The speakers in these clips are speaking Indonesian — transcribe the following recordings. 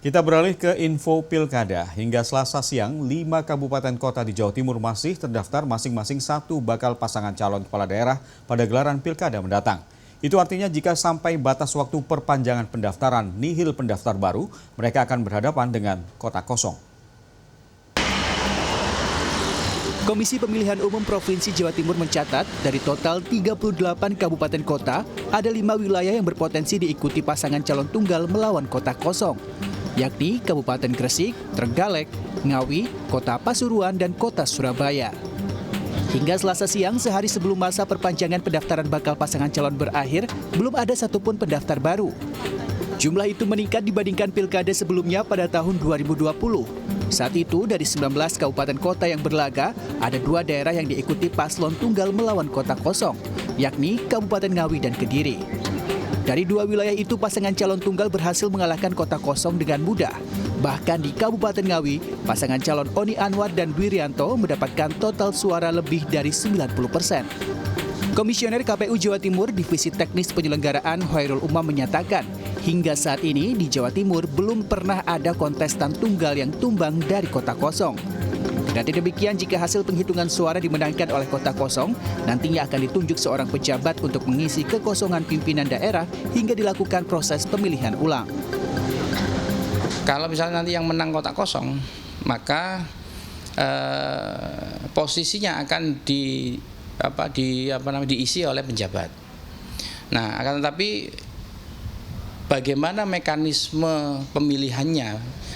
Kita beralih ke info pilkada. Hingga Selasa siang, 5 kabupaten kota di Jawa Timur masih terdaftar masing-masing satu bakal pasangan calon kepala daerah pada gelaran pilkada mendatang. Itu artinya jika sampai batas waktu perpanjangan pendaftaran nihil pendaftar baru, mereka akan berhadapan dengan kota kosong. Komisi Pemilihan Umum Provinsi Jawa Timur mencatat dari total 38 kabupaten kota, ada 5 wilayah yang berpotensi diikuti pasangan calon tunggal melawan kota kosong, yakni Kabupaten Gresik, Trenggalek, Ngawi, Kota Pasuruan, dan Kota Surabaya. Hingga Selasa siang, sehari sebelum masa perpanjangan pendaftaran bakal pasangan calon berakhir, belum ada satupun pendaftar baru. Jumlah itu meningkat dibandingkan pilkada sebelumnya pada tahun 2020. Saat itu, dari 19 kabupaten kota yang berlaga, ada 2 daerah yang diikuti paslon tunggal melawan kota kosong, yakni Kabupaten Ngawi dan Kediri. Dari 2 wilayah itu, pasangan calon tunggal berhasil mengalahkan kota kosong dengan mudah. Bahkan di Kabupaten Ngawi, pasangan calon Oni Anwar dan Dwi Rianto mendapatkan total suara lebih dari 90%. Komisioner KPU Jawa Timur Divisi Teknis Penyelenggaraan Hoirul Umam menyatakan, hingga saat ini di Jawa Timur belum pernah ada kontestan tunggal yang tumbang dari kota kosong. Kendati demikian, jika hasil penghitungan suara dimenangkan oleh kota kosong, nantinya akan ditunjuk seorang pejabat untuk mengisi kekosongan pimpinan daerah hingga dilakukan proses pemilihan ulang. Kalau misalnya nanti yang menang kota kosong, maka posisinya akan diisi oleh penjabat. Nah, akan tetapi bagaimana mekanisme pemilihannya,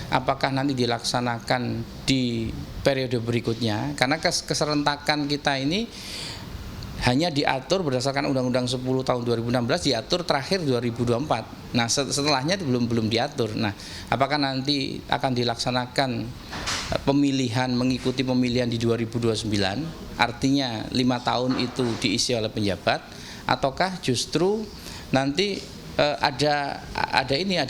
apakah nanti dilaksanakan di periode berikutnya, karena keserentakan kita ini hanya diatur berdasarkan Undang-Undang 10 tahun 2016, diatur terakhir 2024. Nah, setelahnya belum diatur. Nah, apakah nanti akan dilaksanakan pemilihan mengikuti pemilihan di 2029, artinya 5 tahun itu diisi oleh penjabat, ataukah justru nanti ada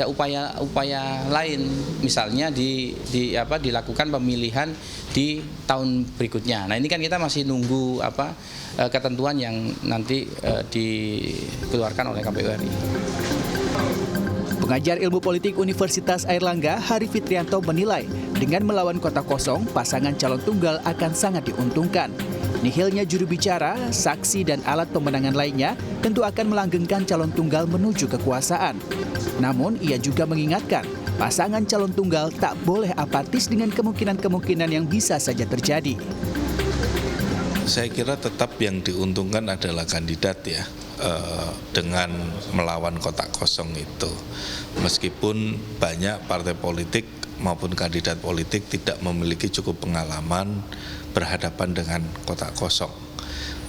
upaya lain, misalnya dilakukan pemilihan di tahun berikutnya. Nah, ini kan kita masih nunggu ketentuan yang nanti dikeluarkan oleh KPU RI. Pengajar Ilmu Politik Universitas Airlangga, Hari Fitrianto menilai, dengan melawan kota kosong, pasangan calon tunggal akan sangat diuntungkan. Nihilnya juru bicara, saksi, dan alat pemenangan lainnya tentu akan melanggengkan calon tunggal menuju kekuasaan. Namun, ia juga mengingatkan, pasangan calon tunggal tak boleh apatis dengan kemungkinan-kemungkinan yang bisa saja terjadi. Saya kira tetap yang diuntungkan adalah kandidat ya, dengan melawan kotak kosong itu. Meskipun banyak partai politik maupun kandidat politik tidak memiliki cukup pengalaman berhadapan dengan kotak kosong.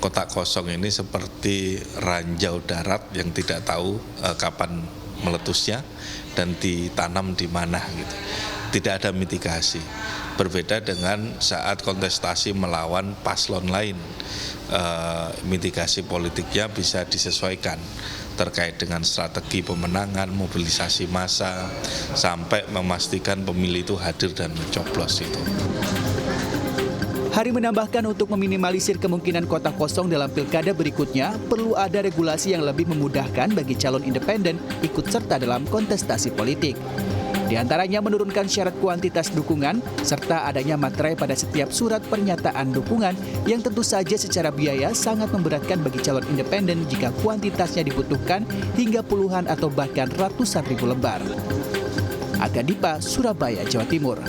Kotak kosong ini seperti ranjau darat yang tidak tahu kapan meletusnya dan ditanam di mana gitu. Tidak ada mitigasi. Berbeda dengan saat kontestasi melawan paslon lain, mitigasi politiknya bisa disesuaikan terkait dengan strategi pemenangan, mobilisasi massa, sampai memastikan pemilih itu hadir dan mencoblos itu. Hari menambahkan untuk meminimalisir kemungkinan kota kosong dalam pilkada berikutnya, perlu ada regulasi yang lebih memudahkan bagi calon independen ikut serta dalam kontestasi politik. Di antaranya menurunkan syarat kuantitas dukungan, serta adanya materai pada setiap surat pernyataan dukungan yang tentu saja secara biaya sangat memberatkan bagi calon independen jika kuantitasnya dibutuhkan hingga puluhan atau bahkan ratusan ribu lembar. Aga Dipa, Surabaya, Jawa Timur.